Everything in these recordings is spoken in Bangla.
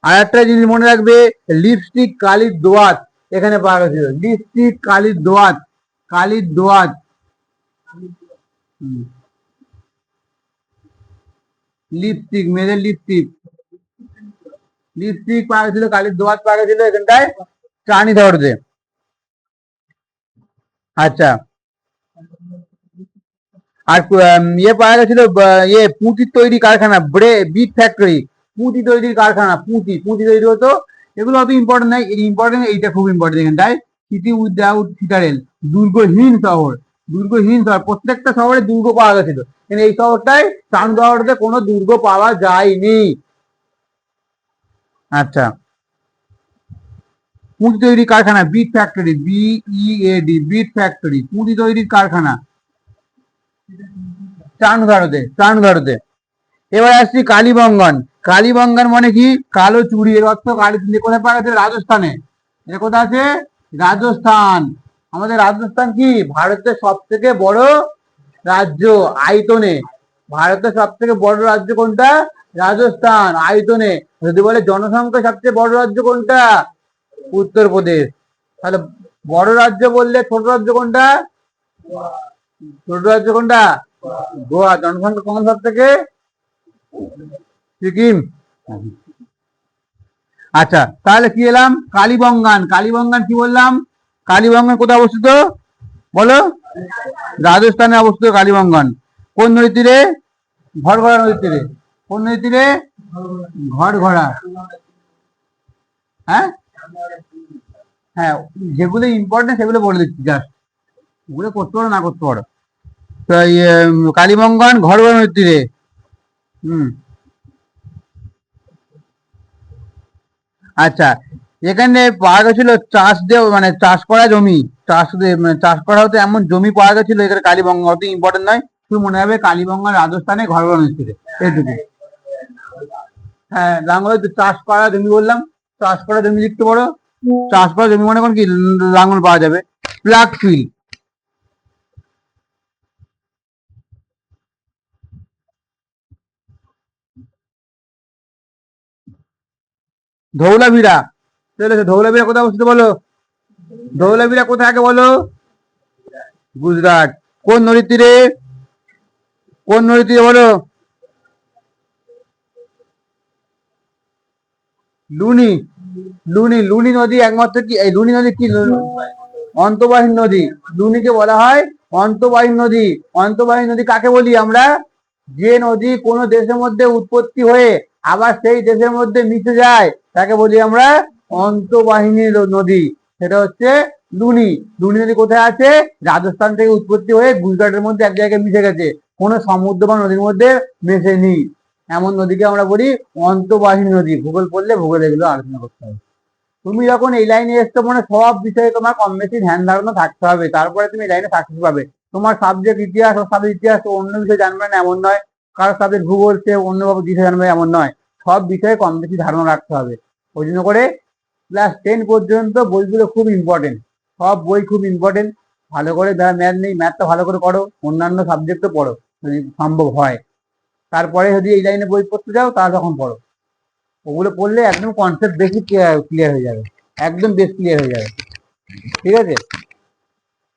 আর একটা জিনিস মনে রাখবে, লিপস্টিক কালির দোয়াত এখানে পাওয়া গেছিল। লিপস্টিক কালির দোয়াত, কালির দোয়াত। লিপস্টিক, মেয়েদের লিপস্টিক, লিপস্টিক পাওয়া গেছিল, কালির দোয়াত পাওয়া গেছিল এখানটায় চানি ধরতে। আচ্ছা, আর ইয়ে পাওয়া গেছিল, ইয়ে পুঁতির তৈরি কারখানা, বিট ফ্যাক্টরি, পুঁতি তৈরির কারখানা, পুঁতি পুঁতি তৈরি হতো। এগুলো অত ইম্পর্টেন্ট নাই, ইম্পর্টেন্ট এইটা খুব ইম্পর্টেন্ট এখানটায়। সিটি উইদাউট সিটারেল, দুর্গহীন শহর, দুর্গহীন শহর, প্রত্যেকটা শহরে দুর্গ পাওয়া গেছিল, কিন্তু এই শহরটায় চান্দোয়ারতে কোনো দুর্গ পাওয়া যায়নি। আচ্ছা, পুঁতি তৈরির কারখানা, bead factory, BEAD, bead factory, পুঁতি তৈরির কারখানা চান্দোয়ারতে। এবার আসছি কালীবঙ্গন। কালীবঙ্গন মানে কি? কালো চুড়ি, এর অর্থ কালী চুড়ি। কোথায় পাওয়া গেছে? রাজস্থানে। এটা কোথায় আছে? রাজস্থান। আমাদের রাজস্থান কি ভারতের সব থেকে বড় রাজ্য আয়তনে। ভারতের সব থেকে বড় রাজ্য কোনটা? রাজস্থান আয়তনে। যদি বলে জনসংখ্যা সবচেয়ে বড় রাজ্য কোনটা? উত্তরপ্রদেশ। তাহলে বড় রাজ্য বললে ছোট রাজ্য কোনটা? ছোট রাজ্য কোনটা? গোয়া। জনসংখ্যা কম সব থেকে? সিকিম। আচ্ছা, তাহলে কি এলাম? কালীবঙ্গান। কালীবঙ্গান কি বললাম? কালীবঙ্গান কোথায় অবস্থিত বলো? রাজস্থানে অবস্থিত কালীবঙ্গান। কোন নদীর তীরে? ঘড়ঘড়া নদীর তীরে। কোন নদীর তীরে? ঘড়ঘড়া। হ্যাঁ হ্যাঁ, যেগুলো ইম্পর্টেন্ট সেগুলো বলে দিচ্ছি, জাস্ট ওগুলো করতে পারো না করতে পারো। তো কালীবঙ্গান ঘড়ঘড়া নদীর তীরে। হুম। আচ্ছা, এখানে পাওয়া গেছিল চাষ দিয়ে, মানে চাষ করা জমি, মানে চাষ করা হতো এমন জমি পাওয়া গেছিল এখানে কালীবঙ্গ। অত ইম্পর্টেন্ট নয়, শুধু মনে হবে কালীবঙ্গ রাজস্থানে ঘরগড় ছিল, এইটুকু। হ্যাঁ, লাঙ্গল চাষ করা জমি বললাম, চাষ করা জমি লিখতে পারো। চাষ করা জমি মনে করেন কি লাঙ্গল পাওয়া যাবে। প্লাগ ফিল্ড, ধৌলাভিরা। চলে এসো, ধৌলাভিরা কোথায় অবস্থিত বলো? ধৌলাভিরা কোথায় আগে বলো? গুজরাট। কোন নদীর তীরে? কোন নদীর তীরে বলো? লুনি। লুনি, লুনি নদী একমাত্র কি, এই লুনি নদী কি? অন্তবাহিনী নদী। লুনিকে বলা হয় অন্তবাহিনী নদী। অন্তবাহিনী নদী কাকে বলি আমরা? যে নদী কোনো দেশের মধ্যে উৎপত্তি হয়ে আবার সেই দেশের মধ্যে মিশে যায় তাকে বলি আমরা অন্তবাহিনী নদী। সেটা হচ্ছে লুনি। লুনি নদী কোথায় আছে? রাজস্থান থেকে উৎপত্তি হয়ে গুজরাটের মধ্যে এক জায়গায় মিশে গেছে, কোনো সমুদ্র বা নদীর মধ্যে মেশেনি। এমন নদীকে আমরা বলি অন্তবাহিনী নদী। ভূগোল পড়লে ভূগোল এগুলো আলোচনা করতে হবে। তুমি যখন এই লাইনে এসছো মানে সব বিষয়ে তোমার কম বেশি ধ্যান ধারণা থাকতে হবে, তারপরে তুমি এই লাইনে সাকসেস পাবে। তোমার সাবজেক্ট ইতিহাস ও সাবজেক্ট ইতিহাস অন্য বিষয়ে জানবে না এমন নয়, কারো সাবজেক্ট ভূগোল সে অন্যভাবে বিষয় জানবে এমন নয়। সব বিষয়ে কম বেশি ধারণা রাখতে হবে। ওই জন্য করে ক্লাস 10 পর্যন্ত বইগুলো খুব ইম্পর্টেন্ট। সব বই খুব ইম্পর্টেন্ট। ভালো করে, যারা ম্যাথ নেই ম্যাথটা ভালো করে করো, অন্যান্য সাবজেক্টও পড়ো যদি সম্ভব হয়। তারপরে যদি এই লাইনে বই পড়তে যাও তাহলে তখন পড়ো। ওগুলো পড়লে একদম কনসেপ্ট বেশি ক্লিয়ার হয়ে যাবে, একদম বেশ ক্লিয়ার হয়ে যাবে। ঠিক আছে,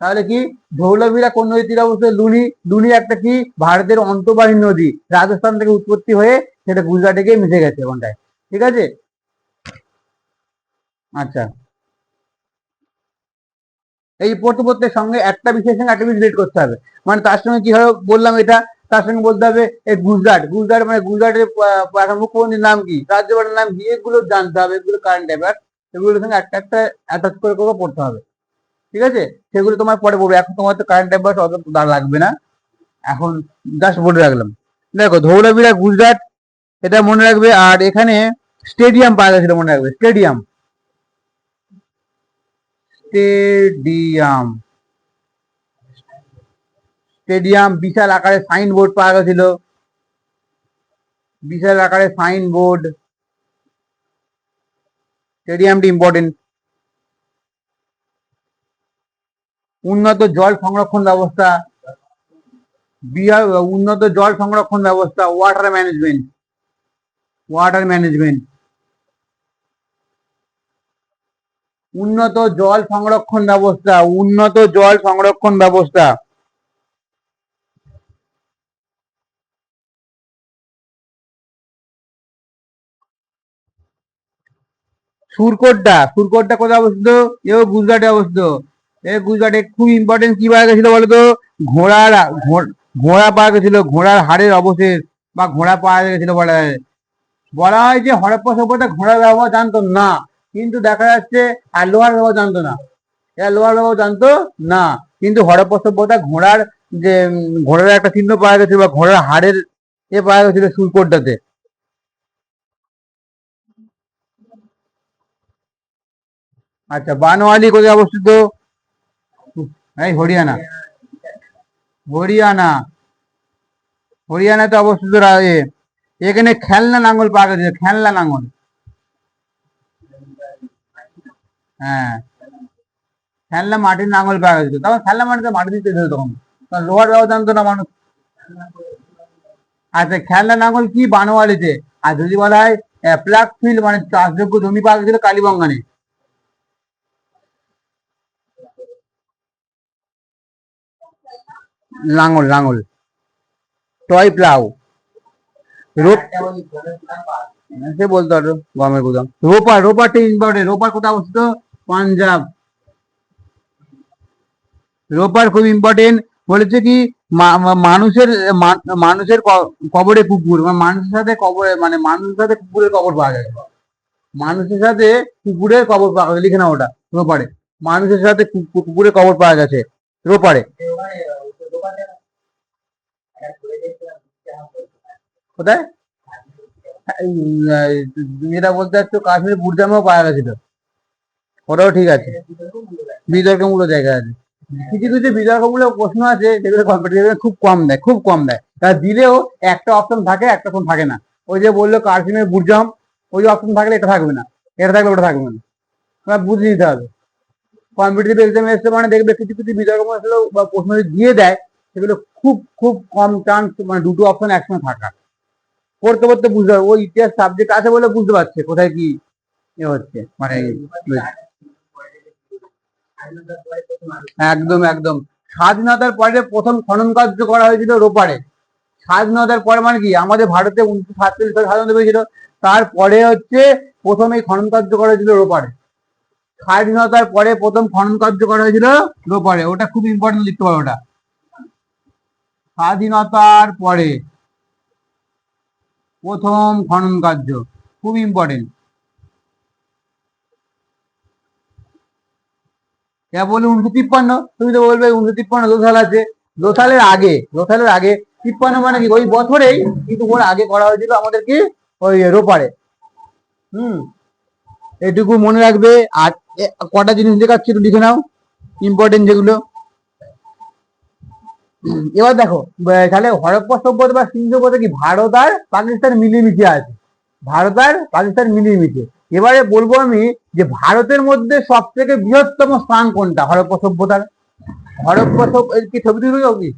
তাহলে কি ধৌলাভিরা কোন নদীর তীরে অবস্থিত? লুনি। লুনি একটা কি ভারতের অন্তর্বাহিনী নদী, রাজস্থান থেকে উৎপত্তি হয়ে সেটা গুজরাটে গিয়ে মিশে গেছে ওখানটায়। ঠিক আছে। আচ্ছা, এই পড়তে পড়তে সঙ্গে একটা বিষয়ের সঙ্গে একটা বিষয় রিলেট করতে হবে। মানে তার সঙ্গে কি হবে বললাম এটা, তার সঙ্গে বলতে হবে এই গুজরাট। গুজরাট মানে গুজরাটের মুখ্যমন্ত্রীর নাম কি, রাজ্যপালের নাম কি, এগুলো জানতে হবে। এগুলো কারেন্ট অ্যাফেয়ার, এগুলোর সঙ্গে একটা একটা অ্যাটাচ করে করে পড়তে হবে। ঠিক আছে, সেগুলো তোমার পরে পড়বে, এখন তোমার তো কারেন্ট অ্যাফেয়ার্স অত লাগবে না, এখন জাস্ট বলে রাখলাম। দেখো, ধৌলাভিরা গুজরাট, এটা মনে রাখবে। আর এখানে স্টেডিয়াম পাওয়া গেছিল, মনে রাখবে স্টেডিয়াম। Stadium, stadium. বিশাল আকারে সাইনবোর্ড পাওয়া গেছিল, বিশাল আকারে সাইনবোর্ড। স্টেডিয়ামটি ইম্পর্টেন্ট। উন্নত জল সংরক্ষণ ব্যবস্থা, উন্নত জল সংরক্ষণ ব্যবস্থা, ওয়াটার ম্যানেজমেন্ট, ওয়াটার ম্যানেজমেন্ট। উন্নত জল সংরক্ষণ ব্যবস্থা, উন্নত জল সংরক্ষণ ব্যবস্থা। সুরকোটটা কোথায় অবস্থিত? এও গুজরাটে অবস্থিত। গুজরাটে খুব ইম্পর্টেন্ট কি পাওয়া গেছিল বলতো? ঘোড়ার ঘোড়া পাওয়া গেছিল, ঘোড়ার হাড়ের অবশেষ বা ঘোড়া পাওয়া গেছিল বলা হয়। বলা হয় যে হরপ্পা সভ্যতা ঘোড়ার ব্যবহার জানতো না, কিন্তু দেখা যাচ্ছে আর লোহার ব্যবহার জানতো না, এরা লোহার ব্যবহার জানতো না, কিন্তু হরপ্পা সভ্যতা ঘোড়ার যে ঘোড়ার একটা চিহ্ন পাওয়া গেছিল বা ঘোড়ার হাড়ের পাওয়া গেছিল সুরকোটটাতে। আচ্ছা, বানওয়ালি কোথায় অবস্থিত? এই হরিয়ানা, হরিয়ানা, হরিয়ানাতে অবস্থিত এখানে খেলনা লাঙ্গল পাওয়া গেছে, খেলনা লাঙ্গল। হ্যাঁ, খেলনা মাটির লাঙ্গল পাওয়া গেছিল, তখন খেলনা মাটিতে মাটি দিতে হতো তখন, কারণ লোহার ব্যবহার জানতো না মানুষ। আচ্ছা, খেলনা লাঙ্গল কি? বানোয়ালিতে। আর যদি বলা হয় প্লাগ ফিল্ড মানে চাষযোগ্য জমি পাওয়া গেছিল কালীবঙ্গানে। লাঙ্গল, লাঙ্গল, টয় প্লাউ। রোপ, সে বলতে পারো গমের গুদাম। রোপারটা ইম্পর্টেন্ট। রোপার কোথায় অবস্থিত? পাঞ্জাব। রোপার খুব ইম্পর্টেন্ট। বলেছে কি মানুষের মানুষের কবরে কুকুর, মানে মানুষের সাথে কবরে, মানে মানুষের সাথে কুকুরের কবর পাওয়া যায়। মানুষের সাথে কুকুরের কবর পাওয়া গেছে, লিখে না ওটা রোপারে। মানুষের সাথে কুকুরের কবর পাওয়া গেছে রোপারে। কোথায়? যেটা বলতে চাচ্ছ কাশ্মীর বুড়জামেও পাওয়া গেছিল, ওটাও ঠিক আছে। বিতর্কমূলক জায়গা আছে, কিছু কিছু বিতর্কমূলক প্রশ্ন আছে যেগুলো কম্পিটিশনে খুব কম দেয়, খুব কম দেয়। তা দিলেও একটা অপশন থাকে, একটা অপশন থাকে না। ওই যে বললো কাশ্মীরের বুড়জাম, ওই অপশন থাকলে এটা থাকবে না, এটা থাকলে ওটা থাকবে না, তোমার বুঝে নিতে হবে। কম্পিটিটিভ এক্সামে এসে মানে দেখবে কিছু কিছু বিতর্ক বা প্রশ্ন দিয়ে দেয়, সেগুলো খুব খুব কম চান্স, মানে দুটো অপশন একসঙ্গে থাকা। পড়তে পড়তে বুঝতে পারবে, ওই ইতিহাস সাবজেক্ট আছে বলে বুঝতে পারছে কোথায় কি হচ্ছে, মানে একদম একদম। স্বাধীনতার পরে প্রথম খনন কার্য করা হয়েছিল রোপারে। স্বাধীনতার পরে মানে কি, আমাদের ভারতে 1947 সালে স্বাধীনতা পেয়েছিল, তারপরে হচ্ছে প্রথম এই খনন কার্য করা হয়েছিল রোপারে। স্বাধীনতার পরে প্রথম খনন কার্য করা হয়েছিল রোপারে, ওটা খুব ইম্পর্টেন্ট, লিখতে পারো ওটা। স্বাধীনতার পরে প্রথম খনন কার্য, খুব ইম্পর্টেন্ট। বলে 1953, তুমি তো বলবে 1953 দোসাল আছে, দোসালের আগে 53 মানে কি ওই বছরেই, কিন্তু ওর আগে করা হয়েছিল আমাদের কি ওই রোপারে। হুম, এটুকু মনে রাখবে। আর কটা জিনিস দেখাচ্ছি, একটু লিখে নাও ইম্পর্টেন্ট যেগুলো। এবার দেখো, তাহলে হরপ্পা সভ্যতা বা সিন্ধু সভ্যতা কি ভারত আর পাকিস্তান মিলেমিশে আছে, ভারত আর পাকিস্তান মিলেমিশে। এবারে বলবো আমি যে ভারতের মধ্যে সব থেকে বৃহত্তম স্থান কোনটা হরপ্পা সভ্যতার? হরপ্পা কি ছবি তুলবে কি?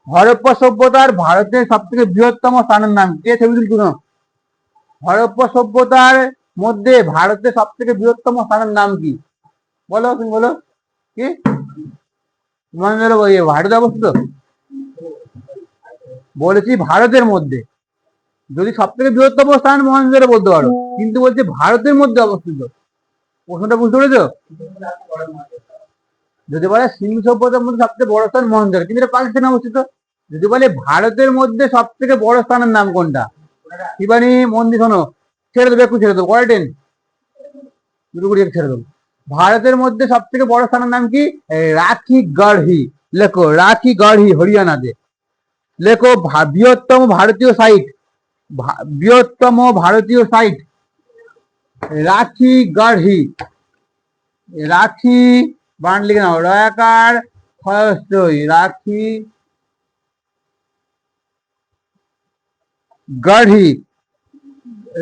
হরপ্পা সভ্যতার ভারতের সব থেকে বৃহত্তম স্থানের নাম কে? ছবি তুলছো না? হরপ্পা সভ্যতার মধ্যে ভারতের সব থেকে বৃহত্তম স্থানের নাম কি? বলো, তুমি বলো কি? ভারতে অবস্থিত বলেছি, ভারতের মধ্যে। যদি সব থেকে বৃহত্তম স্থান মহেন্দ্র বলতে পারো, কিন্তু বলছে ভারতের মধ্যে অবস্থিত। প্রশ্নটা বুঝতে পেরেছো? যদি বলে সিন্ধু সভ্যতার মধ্যে সবচেয়ে বড় স্থান মহেন্দ্র, কিন্তু এটা পাকিস্তানে অবস্থিত। যদি বলে ভারতের মধ্যে সব থেকে বড় স্থানের নাম কোনটা, শিবানী মন্দির, শোনো, ছেড়ে দেবো, একটু ছেড়ে দেবো, কয় টেন দুটো কুড়ি ছেড়ে দেবো। ভারতের মধ্যে সব থেকে বড় স্থানের নাম কি? রাখি গড়হি, লেখো রাখি গড়হি, হরিয়ানাতে। লেখো বৃহত্তম ভারতীয় সাইট, বৃহত্তম ভারতীয় সাইট রাখি গড়হি। রাখি বান লিখে নাও, রয়াকার খয়স্তই, রাখি গড়হি।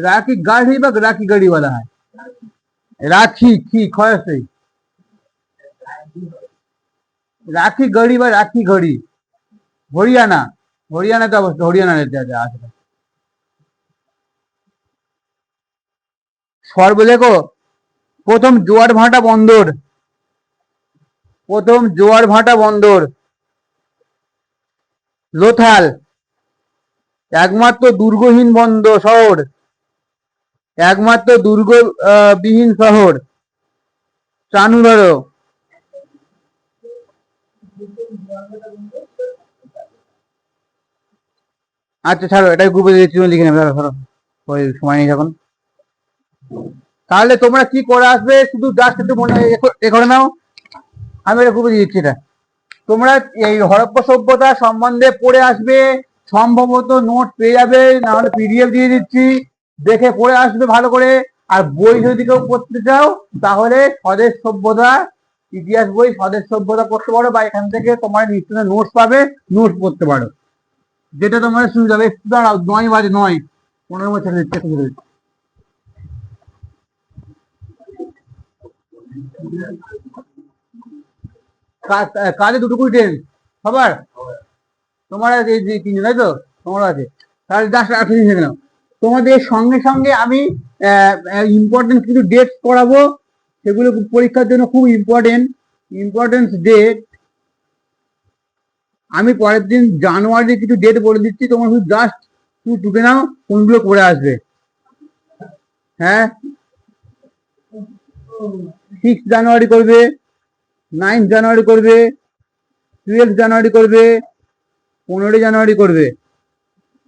রাখি গড়হি বা রাখি গড়ি বলা হয়, রাখি কি খয়স্তই, রাখি গড়ি বা রাখি গড়ি, হরিয়ানা। হরিয়ানাতে অবস্থা, হরিয়ানাতে আছে। সর্ব লেখো, প্রথম জোয়ার ভাটা বন্দর, প্রথম জোয়ার ভাটা বন্দর। লোথাল, একমাত্র দুর্গহীন বন্দর শহর, একমাত্র দুর্গ বিহীন শহর। চানু ধরো। আচ্ছা ছাড়ো, এটাই গ্রুপে দিচ্ছি, লিখে নেবে, ধরো ওই সময় নেই যখন। তাহলে তোমরা কি করে আসবে, শুধু জাস্ট একটু মনে এ করে নাও, আমি এটা গ্রুপে দিয়ে দিচ্ছি। এটা তোমরা এই হরপ্পা সভ্যতা সম্বন্ধে পড়ে আসবে, সম্ভবত নোট পেয়ে যাবে, না হলে পিডিএফ দিয়ে দিচ্ছি, দেখে পড়ে আসবে ভালো করে। আর বই যদি কেউ পড়তে চাও তাহলে স্বদেশ সভ্যতা, ইতিহাস বই স্বদেশ সভ্যতা পড়তে পারো, বা এখান থেকে তোমার নিশ্চয় নোটস পাবে, নোটস পড়তে পারো, যেটা তোমার সুবিধা হবে। একটু দাঁড়াও, 9 বাজে, 9, 15 বছর কাজে দুটো ট্রেন সবার, তোমার এই যে 3 জন, তাই তো তোমার আছে। তাহলে জাস্ট একটা জিনিস দেখে নাও, তোমাদের সঙ্গে সঙ্গে আমি ইম্পর্টেন্ট কিছু ডেট করাবো, সেগুলো পরীক্ষার জন্য খুব ইম্পর্টেন্ট, ইম্পর্টেন্স ডেট। আমি পরের দিন জানুয়ারির কিছু ডেট বলে দিচ্ছি, তোমার শুধু জাস্ট তুমি টুকে নাও কোনগুলো করে আসবে। হ্যাঁ, 6 জানুয়ারি করবে, 9 জানুয়ারি করবে, 12 জানুয়ারি করবে, 15 জানুয়ারি করবে,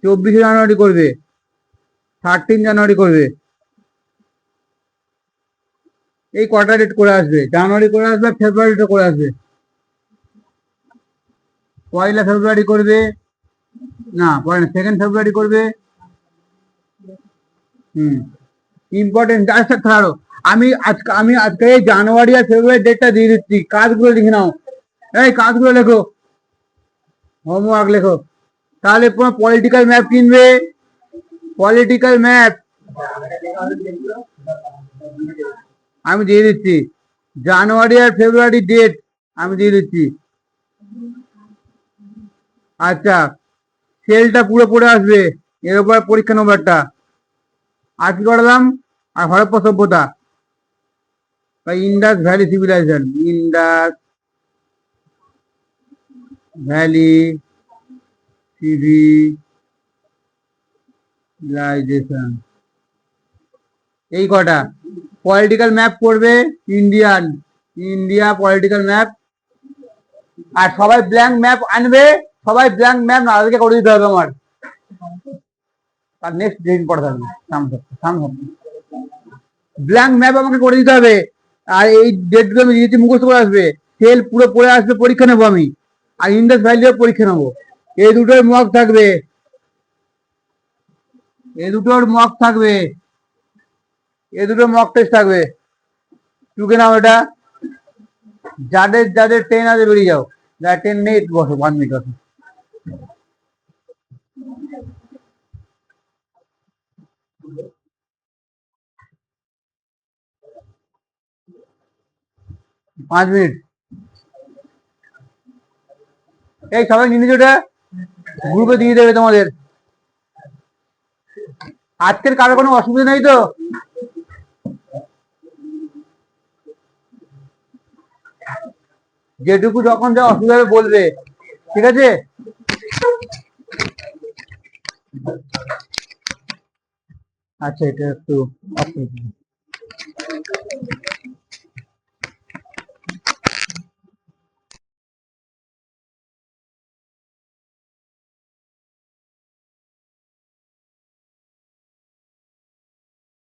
24 জানুয়ারি করবে, 13 জানুয়ারি করবে। এই কটা ডেট করে আসবে, জানুয়ারি করে আসবে, ফেব্রুয়ারিটা করে আসবে। 1 ফেব্রুয়ারি করবে, না 2 ফেব্রুয়ারি করবে। ইম্পর্টেন্ট আচ্ছা ছাড়ো, আমি আজকে জানুয়ারি আর ফেব্রুয়ারি ডেটটা দিয়ে দিচ্ছি, কাজগুলো লিখে নাও। এই কাজগুলো লেখো, হোমওয়ার্ক লেখো। তাহলে পলিটিক্যাল ম্যাপ কিনবে, পলিটিক্যাল ম্যাপ আমি দিয়ে দিচ্ছি, জানুয়ারি আর ফেব্রুয়ারি ডেট আমি দিয়ে দিচ্ছি। আচ্ছা, সেলটা পুরো পড়ে আসবে, এর উপর পরীক্ষা নম্বরটা। আর কি করলাম, আর হরপ্পা সভ্যতা বা Indus valley civilisation, Indus valley civilisation, এই কটা। পলিটিক্যাল ম্যাপ করবে, ইন্ডিয়া পলিটিক্যাল ম্যাপ। আর সবাই ব্ল্যাঙ্ক ম্যাপ আনবে, সবাই ব্ল্যাঙ্ক ম্যাপ নাদেরকে করে দিতে হবে আমার, আর নেক্সট দিন পড়া থাকবে ব্ল্যাঙ্ক ম্যাপ আমাকে করে দিতে হবে। আর এই ডেটগুলো আমি দিয়েছি, মুখস্থ করে আসবে। সেল পুরো পড়ে আসবে, পরীক্ষা নেবো আমি। আর ইন্ডাস ভ্যালিও পরীক্ষা নেবো। এই দুটোর মক থাকবে, এই দুটোর মক থাকবে, এই দুটো মক টেস্ট থাকবে। টুকে নাও এটা, যাদের যাদের ট্রেন আছে বেরিয়ে যাও, যারা ট্রেন নেই বসো, 1 মিনিট বসো। পাঁচ মিনিট। এই সবাই নিয়ে নিচে গ্রুপে দিয়ে দেবে তোমাদের। আজকের কারো কোনো অসুবিধা নেই তো? যেটুকু যখন যা অসুবিধা হবে বলবে, ঠিক আছে? আচ্ছা, এটা একটু